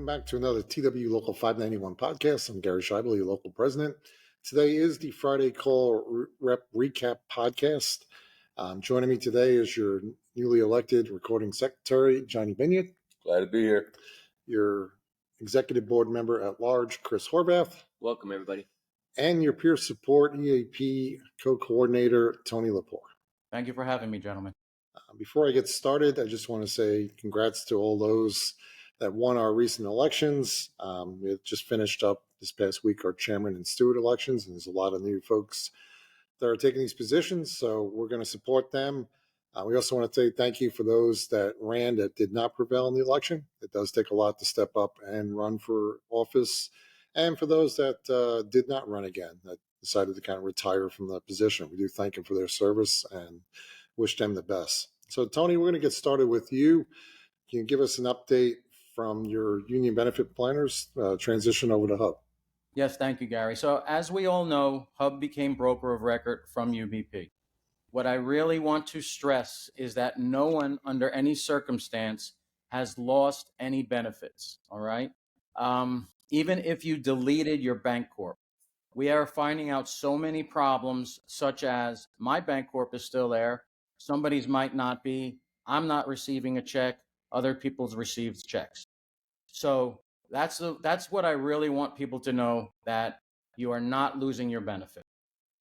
back to another TW Local 591 podcast. I'm Gary Scheibel, your local president. Today is the Friday Call Rep Recap podcast. Joining me today is your newly elected recording secretary, Johnny Binion. Glad to be here. Your executive board member at large, Chris Horvath. Welcome, everybody. And your peer support EAP co-coordinator, Tony Lepore. Thank you for having me, gentlemen. Before I get started, I just want to say congrats to all those that won our recent elections. We just finished up this past week our chairman and steward elections, and there's a lot of new folks that are taking these positions, so we're going to support them. We also want to say thank you for those that ran that did not prevail in the election. It does take a lot to step up and run for office, and for those that did not run again, that decided to kind of retire from the position. We do thank them for their service and wish them the best. So, Tony, we're going to get started with you. Can you give us an update from your union benefit planners transition over to Hub? Yes, thank you, Gary. So as we all know, Hub became broker of record from UBP. What I really want to stress is that no one under any circumstance has lost any benefits, all right? Even if you deleted your Bancorp. We are finding out so many problems, such as my Bancorp is still there, somebody's might not be, I'm not receiving a check, other people's received checks. So that's what I really want people to know, that you are not losing your benefit.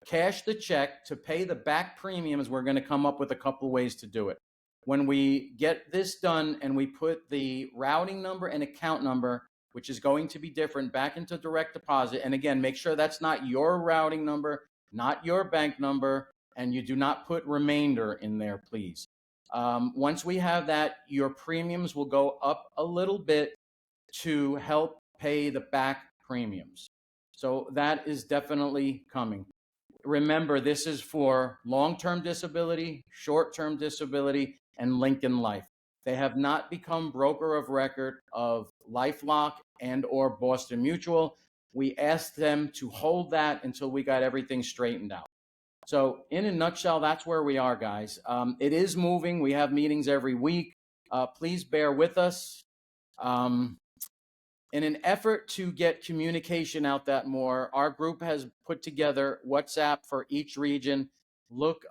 Cash the check to pay the back premiums. We're going to come up with a couple ways to do it. When we get this done and we put the routing number and account number, which is going to be different, back into direct deposit. And again, make sure that's not your routing number, not your bank number, and you do not put remainder in there, please. Once we have that, your premiums will go up a little bit to help pay the back premiums. So that is definitely coming. Remember, this is for long-term disability, short-term disability, and Lincoln Life. They have not become broker of record of LifeLock and or Boston Mutual. We asked them to hold that until we got everything straightened out. So in a nutshell, that's where we are, guys. It is moving. We have meetings every week. Please bear with us. In an effort to get communication out that more, our group has put together WhatsApp for each region. Look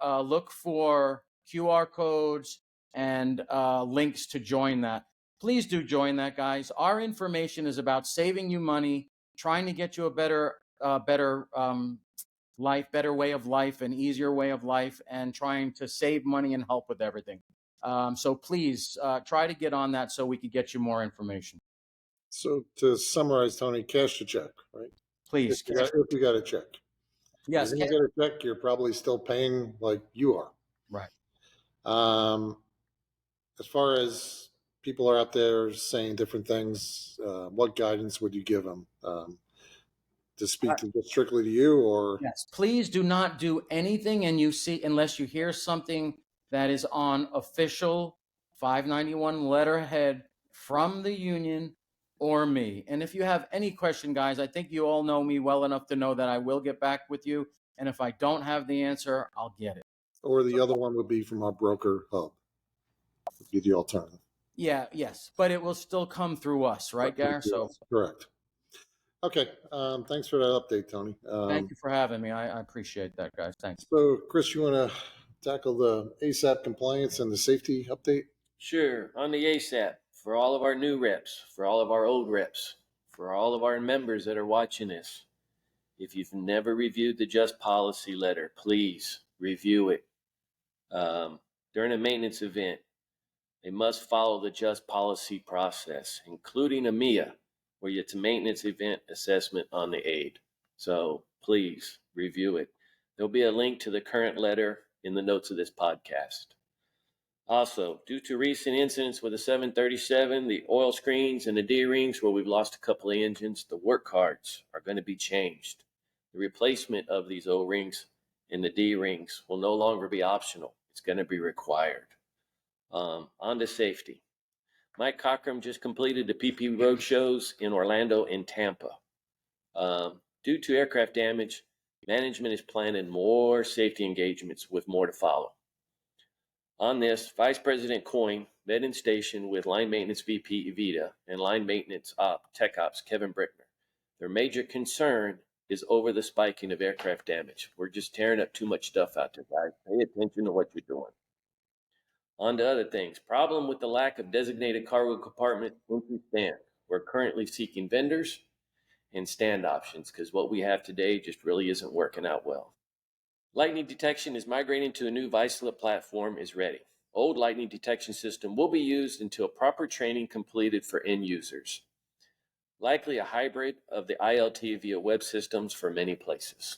for QR codes and links to join that. Please do join that, guys. Our information is about saving you money, trying to get you a better life, better way of life, an easier way of life, and trying to save money and help with everything. So please try to get on that so we can get you more information. So to summarize, Tony, cash the check, right? Please. If you got a check. Yes. If you get a check, you're probably still paying like you are. Right. As far as people are out there saying different things, what guidance would you give them? To speak strictly to you, or? Yes, please do not do anything unless you hear something that is on official 591 letterhead from the union or me. And if you have any question, guys, I think you all know me well enough to know that I will get back with you. And if I don't have the answer, I'll get it. Or the other one would be from our broker Hub. Would be the alternative. Yeah, yes. But it will still come through us, right, Gary? So correct. Okay. Thanks for that update, Tony. Thank you for having me. I appreciate that, guys. Thanks. So, Chris, you want to tackle the ASAP compliance and the safety update? Sure. On the ASAP, for all of our new reps, for all of our old reps, for all of our members that are watching this, if you've never reviewed the Just Policy letter, please review it. During a maintenance event, they must follow the Just Policy process, including a MIA, where it's a maintenance event assessment on the aid. So please review it. There'll be a link to the current letter in the notes of this podcast. Also, due to recent incidents with the 737, the oil screens and the D-rings where we've lost a couple of engines, the work cards are going to be changed. The replacement of these O-rings and the D-rings will no longer be optional. It's going to be required. On to safety. Mike Cockrum just completed the PP road shows in Orlando and Tampa. Due to aircraft damage, management is planning more safety engagements with more to follow. On this, Vice President Coyne met in station with Line Maintenance VP Evita and Line Maintenance Tech Ops Kevin Brickner. Their major concern is over the spiking of aircraft damage. We're just tearing up too much stuff out there, guys. Pay attention to what you're doing. On to other things. Problem with the lack of designated cargo compartment entry stand. We're currently seeking vendors and stand options because what we have today just really isn't working out well. Lightning detection is migrating to a new Vicelet platform is ready. Old lightning detection system will be used until proper training completed for end users. Likely a hybrid of the ILT via web systems for many places.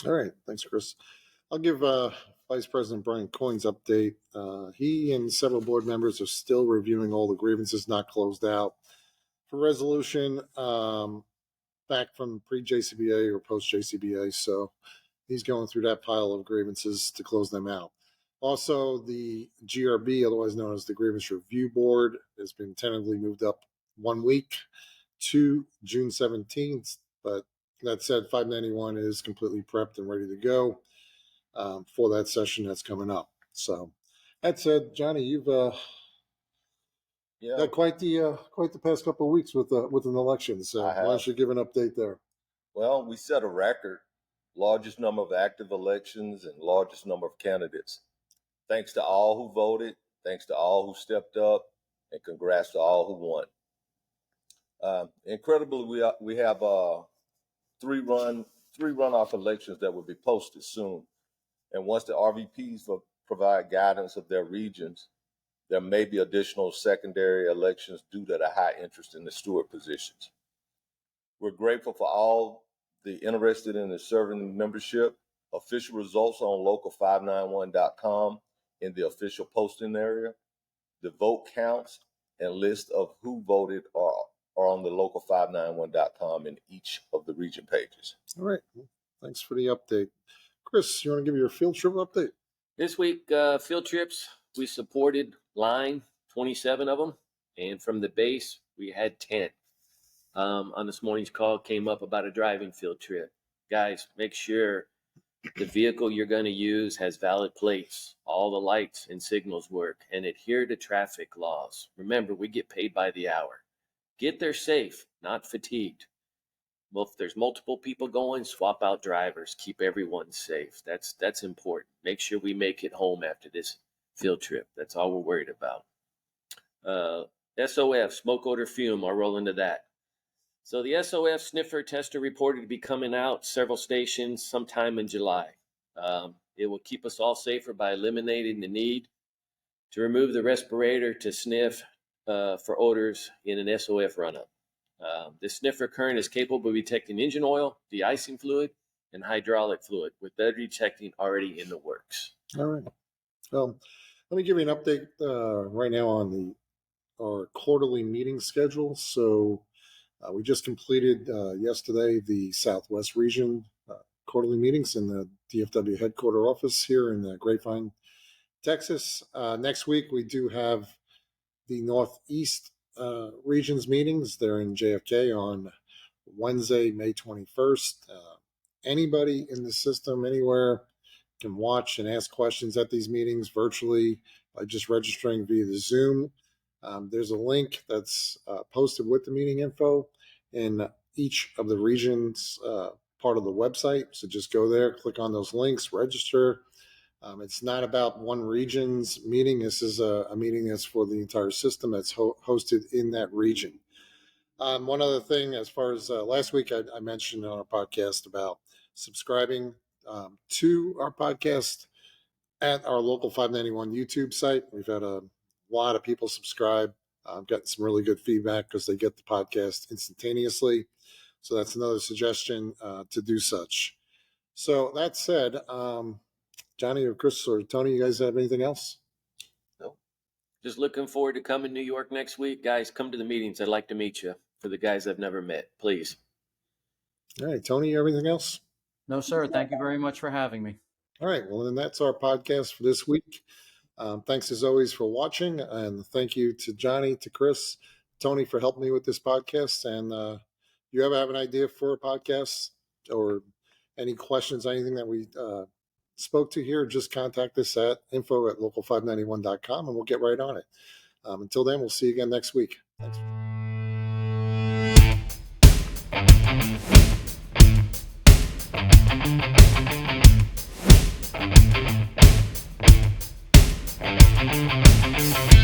All right. Thanks, Chris. I'll give Vice President Brian Coyne's update. He and several board members are still reviewing all the grievances not closed out for resolution back from pre-JCBA or post-JCBA. So he's going through that pile of grievances to close them out. Also, the GRB, otherwise known as the Grievance Review Board, has been tentatively moved up 1 week to June 17th. But that said, 591 is completely prepped and ready to go for that session that's coming up. So that said, Johnny, you've got quite the past couple of weeks with an election. So why don't you give an update there? Well, we set a record, largest number of active elections and largest number of candidates. Thanks to all who voted, thanks to all who stepped up, and congrats to all who won. Incredibly, we have three runoff elections that will be posted soon. And once the RVPs provide guidance of their regions, there may be additional secondary elections due to the high interest in the steward positions. We're grateful for all the interested in serving membership. Official results on local591.com in the official posting area. The vote counts and list of who voted are on the local591.com in each of the region pages. All right. Thanks for the update. Chris, you want to give your field trip update? This week, field trips, we supported Line, 27 of them, and from the base, we had 10. On this morning's call came up about a driving field trip. Guys, make sure the vehicle you're going to use has valid plates, all the lights and signals work, and adhere to traffic laws. Remember, we get paid by the hour. Get there safe, not fatigued. Well, if there's multiple people going, swap out drivers. Keep everyone safe. That's important. Make sure we make it home after this field trip. That's all we're worried about. SOF, smoke odor fume, I'll roll into that. So the SOF Sniffer tester reported to be coming out several stations sometime in July. It will keep us all safer by eliminating the need to remove the respirator to sniff for odors in an SOF run-up. This sniffer current is capable of detecting engine oil, de-icing fluid, and hydraulic fluid, with better detecting already in the works. All right. Well, let me give you an update right now on our quarterly meeting schedule. So we just completed yesterday the Southwest Region quarterly meetings in the DFW headquarter office here in Grapevine, Texas. Next week, we do have the Northeast regions meetings. They're in JFK on Wednesday, May 21st. Anybody in the system anywhere can watch and ask questions at these meetings virtually by just registering via the Zoom. There's a link that's posted with the meeting info in each of the regions part of the website. So just go there, click on those links, register. It's not about one region's meeting. This is a meeting that's for the entire system that's hosted in that region. One other thing, as far as last week, I mentioned on our podcast about subscribing to our podcast at our Local 591 YouTube site. We've had a lot of people subscribe. I've gotten some really good feedback because they get the podcast instantaneously. So that's another suggestion to do such. So that said, Johnny or Chris or Tony, you guys have anything else? No. Just looking forward to coming to New York next week. Guys, come to the meetings. I'd like to meet you. For the guys I've never met, please. All right, Tony, everything else? No, sir. Thank you very much for having me. All right, well, then that's our podcast for this week. Thanks as always for watching, and thank you to Johnny, to Chris, Tony for helping me with this podcast. And you ever have an idea for a podcast or any questions, anything that we spoke to here, just contact us at info@local591.com and we'll get right on it. Until then, we'll see you again next week. Thanks.